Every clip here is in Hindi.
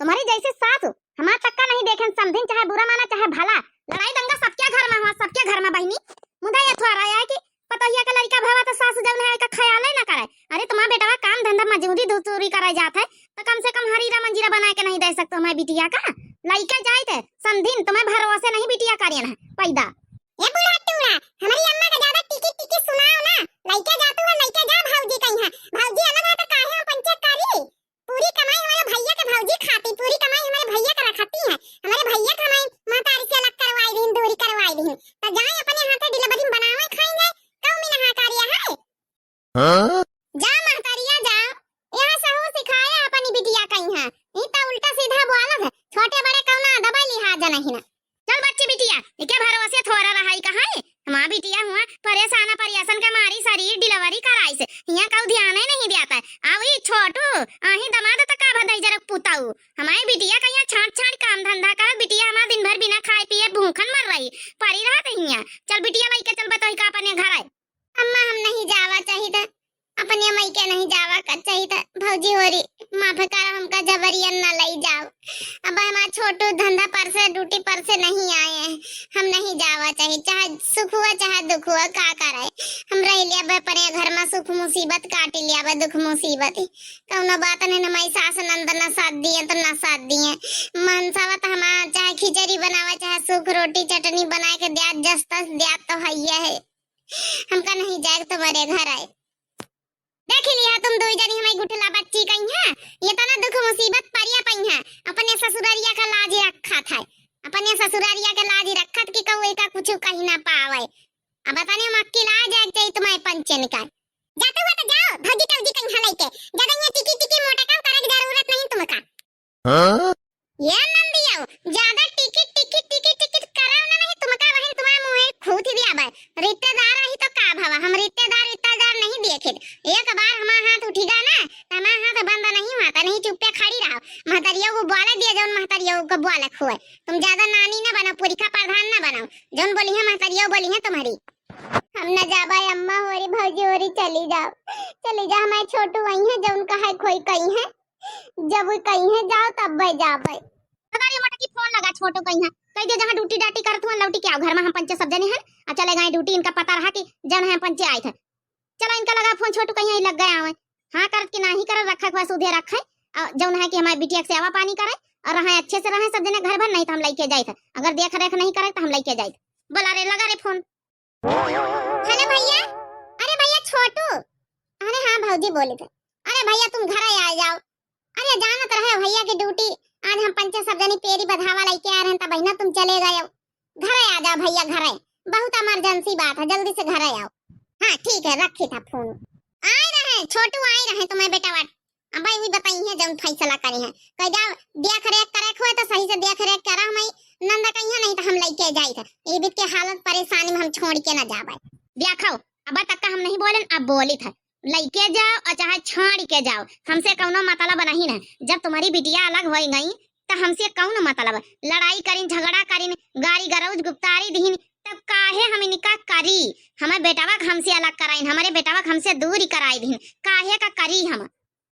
तुम्हारी जैसे सास हमार तक्का नहीं देखे, समझिन चाहे बुरा माना चाहे भला, लड़ाई दंगा सबके घर में हुआ, सबके घर में बहनी। मुदा ये थोड़ा है कि पतोहिया का लड़का भावा तो सास जब है का ख्याल ही ना करे। अरे तुम्हारा बेटा काम धंधा मजदूरी दूसरी कराई जात है तो कम से कम हरीरा मंजीरा बना के नहीं दे सकते हमारे बिटिया का। लड़का जाए थे समझिन तुम्हें भरोसे नहीं बिटिया करियन है पैदा। ये बुढ़ा टूड़ा हमारी अम्मा का ज्यादा टिकी टिकी सुनाओ ना। लड़का जा तू, लड़का जा भौजी कहीं है, भौजी अलग है तो काहे हम पंचायत करी। पूरी कमाई हमारे भैया के भौजी खाती, पूरी कमाई हमारे भैया का रखती है। हमारे भैया का हमारी मातारी से अलग करवाई दिन, दूरी करवाई दिन तो जाए अपने हाथे डिलीवरी बनावे खाएंगे। कौ में नहा कारिया है हां जा महतारिया जा, यहां सहू सिखाया अपनी बिटिया कहीं है। ई तो उल्टा सीधा बोलत है, छोटे बड़े कौना दबा लिहाज नहीं ना। चल बच्ची बिटिया ये क्या भरोसे थोड़ा रहाई कहां है। हमारा बिटिया हुआ परेशान परियासन का मारी शरीर डिलीवरी कराई से यहाँ का ध्यान ही नहीं दिया है। आवई छोटू आही दमाद तक का भदाई जरा पुताऊ हमारी बिटिया का यहाँ छाट छाट काम धंधा कर। बिटिया हमारा दिन भर बिना खाए पिए भूखन मर रही परी रात यहाँ। चल बिटिया भाई के चल बताई का अपने घर आए। अम्मा हम नहीं जावा चाहिए, अपने मई के नहीं जावा कर चाहिए। भौजी होरी माफ कर हमका जबरियन न लई जाओ। अब हमारा छोटू धंधा पर से ड्यूटी पर से नहीं आए हैं, हम नहीं जावा चाहिए। चाहे सुख हुआ चाहे दुख हुआ का करे, हम रह लिया अपने घर में सुख मुसीबत काट लिया दुख मुसीबत कौनो बात नहीं। न मई सास नंद न साथ दिए तो न साथ दिए मनसावा तो हमारा चाहे खिचड़ी बनावा चाहे सुख रोटी चटनी बना के दिया जस तस दिया तो है। हमका नहीं जाए तुम्हारे घर आए। देख लिया तुम दो जनी हमारी गुठला बच्ची कहीं है। ये तो ना दुख मुसीबत परिया पई है, अपने ससुरारिया का लाज रखा था, अपने ससुरारिया के लाज रखत कि कोई का कुछ कहीं ना पावे। अब बताने मक्की लाज है चाहिए तुम्हारे पंचन का। जाते हुए तो जाओ भौजी टौजी कहीं हलाई के, ज्यादा ये टिकी टिकी मोटा काम करे की जरूरत नहीं तुमका। हां ये नंदियो ज्यादा टिकी टिकी टिकी टिकी कराओ ना नहीं तुमका वही तुम्हारा मुंह खूत ही दिया भाई। रिश्तेदार ही तो का भावा, हम रिश्तेदार नहीं देखे। एक बार हमारा हाथ उठेगा ना हमारा हाथ बंद नहीं होता, नहीं चुप पे खड़ी रहो। महतरियों को बोला दिया जौन महतरियों को बोला खुए। तुम ज्यादा नानी ना बनो, पुरखा प्रधान ना बनो। जौन बोली है महतरियों बोली है तुम्हारी। हम न जाबा अम्मा होरी भौजी होरी चली जाओ हमारे छोटू वही है जौन का है कोई कहीं है। जब वो कहीं है जाओ तब भाई जा भाई। हमारी मोटा की फोन लगा छोटू कहीं है कह दे जहां ड्यूटी डाटी करत हुआ लौटी के आओ घर में हम पंचे सब जने हैं। आ चले गए ड्यूटी, इनका पता रहा कि जन है पंचे आए थे। चलो इनका लगा फोन छोटू कहीं लग गया है। हां करत कि नहीं कर रखा है सुधे रखा है जौन है कि हमारी बिटिया के सेवा पानी करे और रहा अच्छे से रहे सब जने घर भर। नहीं तो हम लेके जाए थे, अगर देख रेख नहीं करे तो हम लेके जाए। बोला रे लगा रे फोन। हेलो भैया, अरे भैया छोटू। अरे हां भौजी बोले थे। अरे भैया तुम घर आ जाओ। अरे जानत रहे भैया की ड्यूटी आज हम पंचे सब जनी पेरी बधावा लेके आ रहे हैं। तो बहना तुम चले गए घर आ जाओ भैया, घर बहुत इमरजेंसी बात है, जल्दी से घर आओ। हाँ ठीक है रखी था फोन। आए रहे छोटू आए रहे तुम्हें बेटा वाट अब भाई बताई है जब फैसला करे हैं कह जाओ देख रेख करे हुए तो सही से देख रेख करा हम नंदा कहीं नहीं तो हम लेके जाई था। ये बीत के हालत परेशानी में हम छोड़ के ना जाबे। देखो अब तक का हम नहीं बोले, अब बोली था लेके जाओ और चाहे छोड़ के जाओ, हमसे कौनो मतलब नहीं है। जब तुम्हारी बिटिया अलग हो गई तो हमसे कौन मतलब लड़ाई करीन झगड़ा करीन गाड़ी गरौज गुप्तारी दीन तब काहे हम इनका करी। हमारे बेटावा हमसे अलग कराइन, हमारे बेटावा हमसे दूरी कराई दीन काहे का करी। हम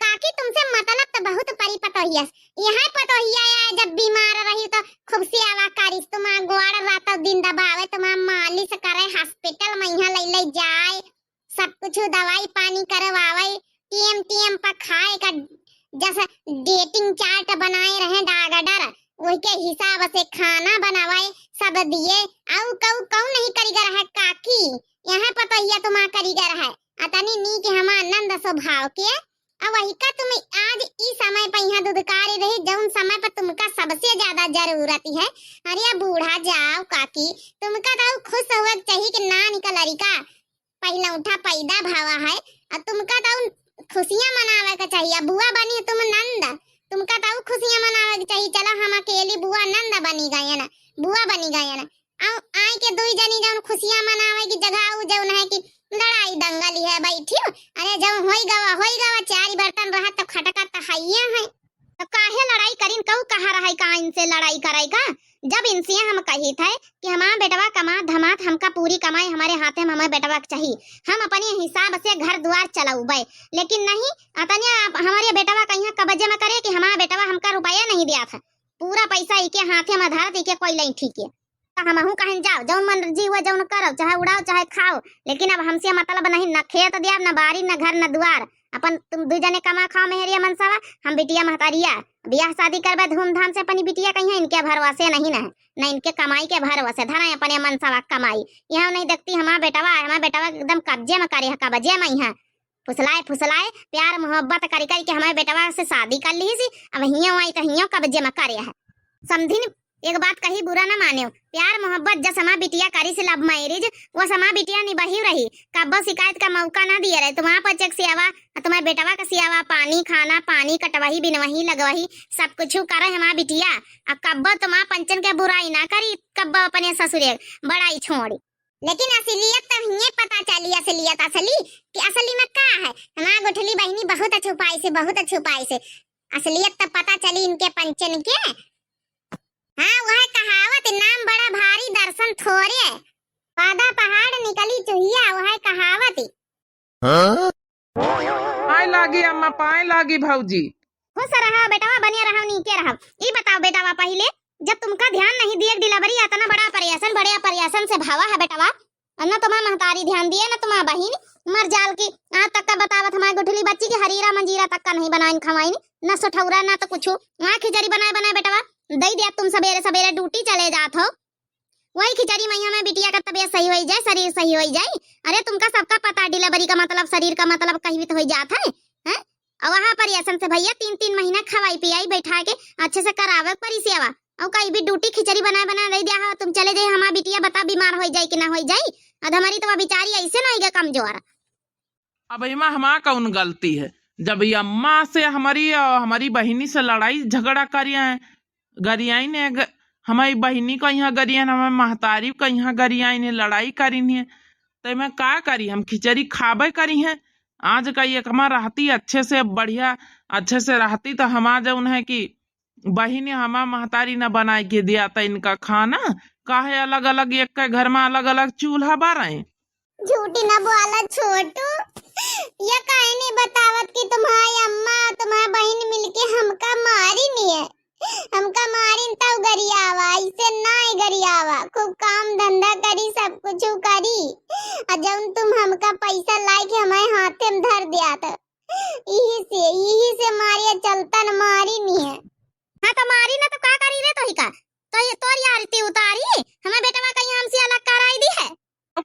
काकी तुमसे मतलब तो बहुत परी पतोहिया यहाँ पतोहिया है। जब बीमार रही तो खूब से आवा करी तुम गोड़ रात दिन दबावे तुम मालिश करे हॉस्पिटल में यहाँ ले जाए सब कुछ दवाई पानी करवावे टीएम पर खाए का जैसे डेटिंग चार्ट बनाए रहे डागडर वही के हिसाब से खाना बनावाए सब दिए। आउ कऊ नहीं करीगर है काकी यहाँ पतोहिया तुम करीगर है अतनी नी के हम आनंद स्वभाव के। अब वही का तुम आज इस समय पर यहाँ दुदकारी रही जौन समय पर तुमका सबसे ज्यादा जरूरत है। अरे बूढ़ा जाओ काकी तुमका तो खुश हुआ चाहिए कि ना निकल अरिका पहला उठा पैदा भावा है और तुमका तो खुशियां मनावे का चाहिए। बुआ बनी तुम नंद तुमका तो खुशियां मनावे का चाहिए। चलो हम अकेली बुआ नंद बनी गए ना बुआ बनी गए ना आए के दो जनी जौन खुशियां मनावे की जगह जौन है कि लड़ाई दंगली है बैठी। अरे जब होई गवा चार बर्तन रहा तो खटका तो हैया है। तो काहे लड़ाई करीन कहू कहा रहा का इनसे लड़ाई कराई का जब इनसे हम कही थे कि हमारा बेटवा कमा धमात हमका पूरी कमाई हमारे हाथे में हमारे बेटवा के चाहिए, हम अपने हिसाब से घर द्वार चलाऊबे, लेकिन नहीं अतनिया हमारे बेटवा कहीं कब्जे में करे कि हमारा बेटवा हमका रुपया नहीं दिया था, पूरा पैसा इके हाथे में धरत इके कोई नहीं ठीक है। हमहू कहन जाओ जौन मर्जी हुआ जौन करो, चाहे उड़ाओ चाहे खाओ, लेकिन अब हमसे मतलब नहीं, न खेत दिया न बारी न घर न द्वार, अपन तुम दू जने कमा खाओ मेहरिया मनसावा, हम बिटिया महतारिया बियाह शादी करबे धूमधाम से अपनी बिटिया कहीं इनके भरवसे नहीं न इनके कमाई के भरवसे धरा अपने मनसावा कमाई, यहाँ नहीं देखती हमारा बेटवा एकदम कब्जे में करे है, कब्जे में यहाँ फुसलाए प्यार मोहब्बत करी के हमारे बेटवा से शादी कर ली सी, अब हियो आई तो हियो कब्जे में करे है। समझी एक बात कही बुरा ना मानियो, प्यार मोहब्बत जब समा बिटिया करी से लव मैरिज वो समा बिटिया निभाही रही, कब्बो शिकायत का मौका ना दिए रहे, तुम्हारा पचक सियावा तुम्हारे बेटवा का सियावा पानी खाना पानी कटवही बिनवही लगवही सब कुछ करे हमारा बिटिया, अब कब्बो तुम्हारा पंचन के बुराई ना करी, कब्बो अपने ससुरे बड़ाई छोड़ी। लेकिन असलियत तो हिये पता चली, असलियत असली कि असली में का है, हमारा गुठली बहनी बहुत छुपाई से असलियत तो पता चली इनके पंचन के। हाँ वह कहावत नाम बड़ा भारी दर्शन थोड़े, पादा पहाड़ निकली चुहिया, वह कहावत। पाए लागी अम्मा पाए लागी भौजी। खुश रहा बेटवा बनिया रहा नीके रहा। ये बताओ बेटवा पहले जब तुमका ध्यान नहीं दिए डिलीवरी इतना बड़ा प्रयासन से भावा है बेटवा, न तुम्हारा महतारी ध्यान दिए न तुम्हारा बहन मर जाल की आज तक का बतावत हमारी गुठली बच्ची की हरीरा मंजीरा तक का नहीं बनाइन खवाइन, न सोठौरा न तो कुछ वहाँ खिचड़ी बनाए बेटवा दई दिया, तुम सवेरे ड्यूटी चले जात हो, वही खिचड़ी मैया में बिटिया का तबीयत सही हो जाए शरीर सही हो जाए। अरे तुमका सबका पता डिलीवरी का मतलब शरीर का मतलब कहीं भी तो हो जाता है, हैं? और वहाँ पर ऐसा से भैया 3 महीना खवाई पियाई बैठा के अच्छे से करावे परी सेवा, और कहीं भी ड्यूटी खिचड़ी बनाए दे दिया तुम चले जाए, हमारा बिटिया बता बीमार हो जाए कि ना हो जाए, अब हमारी तो बेचारी ऐसे ना होगा कमजोर। अब इमा हमारा कौन गलती है, जब ये अम्मा से हमारी बहिनी से लड़ाई झगड़ा करिया है, गरियाई ने हमारी बहिनी का यहाँ गरिया हमारे महतारी का यहाँ गरियाई ने लड़ाई करी है, तो मैं का करी, हम खिचड़ी खाबे करी है। आज का ये कमा रहती अच्छे से बढ़िया अच्छे से रहती तो हमारा जो है कि बहिनी हमारा महतारी न बनाए के दिया था इनका खाना, काहे अलग अलग एक के घर में अलग अलग चूल्हा बारे। झूठी न बोला छोटू, ये काहे नहीं बतावत कि तुम्हारी अम्मा तुम्हारी बहन मिलके हमका मारी नहीं है, हमका मारिन तब गरियावा, ऐसे ना गरियावा, खूब काम धंधा करी सब कुछ करी, और जब तुम हमका पैसा लाई के हमारे हाथे में धर दिया था, यही से मारिया चलता न मारी नहीं है। हाँ तो मारी ना तो का करी रे तो ही का तो ये तोर यारती उतारी हमें बेटवा कहीं हमसे अलग कराई दी है,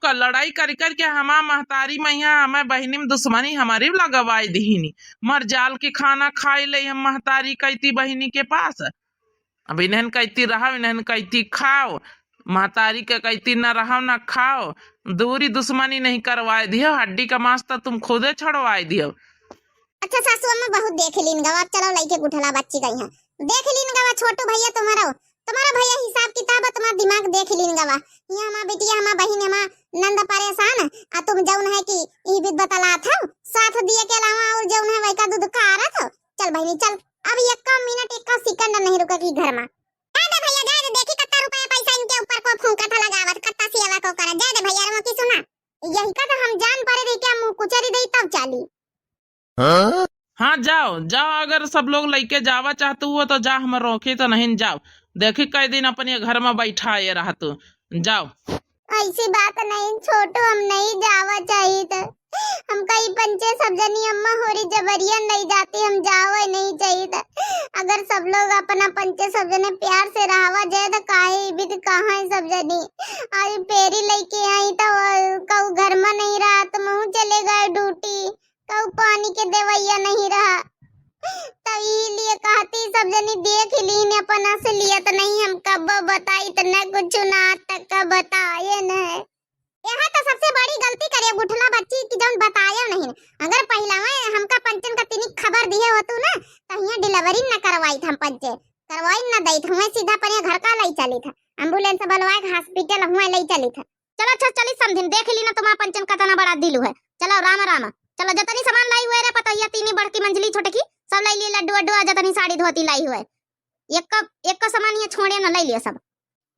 का लड़ाई कर के हमारा महतारी मैया हमारे बहिनी में दुश्मनी हमारी लगवाई दीनी, मर जाल के खाना खाई ले हम महतारी कहती बहिनी के पास, अब इन्हन कहती रहो इन्हन कहती खाओ, महतारी के कहती न रहो न खाओ, दूरी दुश्मनी नहीं करवाए दियो, हड्डी का मांस तो तुम खुदे छड़वाए दियो। अच्छा सासू अम्मा बहुत देख लीन गवा, चलो लइके गुठला बच्ची का यहाँ देख लीन गवा, छोटू भैया तुम्हारा भैया हिसाब किताब तुम्हारा दिमाग देख लीन गवा, यहाँ हमारा बिटिया हमारा बहन हमारा नंद परेशान आ तुम जौन है कि ई भी बतला था साथ दिए के अलावा और जौन है वही का दूध खा रहा था। चल बहनी चल, अब एक मिनट एक सेकंड नहीं रुका कि घर में जा दे भैया, जा दे, देखी कितना रुपया पैसा इनके ऊपर को फूंका था लगावत, कितना सेवा को करा, जा दे भैया रो की सुना, यही का तो हम जान पड़े रही क्या मुंह कुचरी दई तब चाली। हाँ जाओ अगर सब लोग लेके जावा चाहते हो तो जा, हम रोके तो नहीं, जाओ देखी कई दिन अपने घर में बैठा ये रहा तो जाओ। ऐसी बात नहीं छोटू, हम नहीं जावा चाहिए था, हम कई पंचे सब जनी अम्मा होरी जबरिया नहीं जाती, हम जावा नहीं चाहिए था, अगर सब लोग अपना पंचे सब जने प्यार से रहावा जाए तो काहे भी कहाँ है सब जनी, आज पेरी लेके आई तो कऊ घर में नहीं रहा तो मुँह चले गए ड्यूटी, कऊ पानी के देवैया नहीं रहा, तभी लिए कहती सब जनी देख ली ने अपन असलियत नहीं, हम कब बताई तो न कुछ ना तक का बताए न, यह तो सबसे बड़ी गलती करे गुठला बच्ची की जौन बताया नहीं, अगर पहला में हमका पंचन का तिनी खबर दिए होतु ना तो यहाँ डिलीवरी न करवाई था, हम पंचे करवाई न दई था, मैं सीधा पर घर का लाई चली था, एम्बुलेंस बुलवाए हॉस्पिटल हुआ लाई चली था। चलो अच्छा चली समझिन देख ली ना तुम्हारा पंचन का तना बड़ा दिलू है, चलो राम राम, चलो जतनी सामान लाई हुए रे पता तीनी बड़की मंजली छोटकी सब लाई लिए, लड्डू वड्डू जतनी साड़ी धोती लाई हुए, एक का सामान ये छोड़े न लाई लिया सब।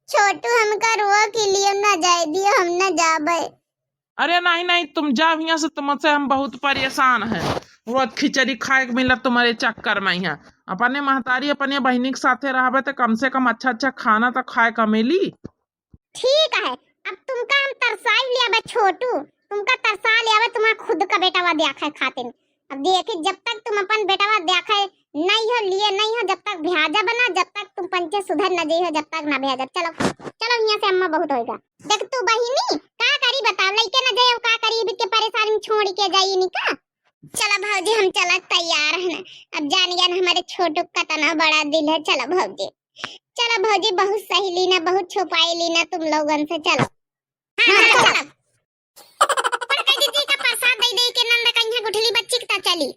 छोटू हमका रोआ के लिए न जाए दियो, हम न जाबे। अरे नहीं नहीं, तुम जाओ यहाँ से, तुमसे हम बहुत परेशान हैं। रोज खिचड़ी खाए के मिला तुम्हारे चक्कर में यहाँ। अपने महतारी अपने बहनी के साथे रहबे तो कम से कम अच्छा अच्छा खाना तो खाए का मिली। ठीक है, अब तुमका हम तरसा लिया बे छोटू, तुमका तरसा लिया बे, तुम्हारा खुद का बेटावा देखा खातिर। अब देखी जब तक तुम अपन बेटावा देखा नहीं हो लिए नहीं हो, जब तक भ्याजा बना, जब तक तुम पंचे सुधर न जाई हो, जब तक ना भ्याजा। चलो चलो यहाँ से, अम्मा बहुत होएगा। देख तू बहिनी का करी बता, लइके न जाए का करी, बिके परेशानी में छोड़ के जाई नी का। चलो भौजी हम चला तैयार है ना, अब जान गया हमारे छोटू का तना बड़ा दिल है। चलो भौजी, चलो भौजी, बहुत सही लीना, बहुत छुपाई लीना तुम लोगन से। चलो हाँ, चलो पर कह दीदी का प्रसाद दे दे के नंद कन्या गुठली बच्ची के ता चली।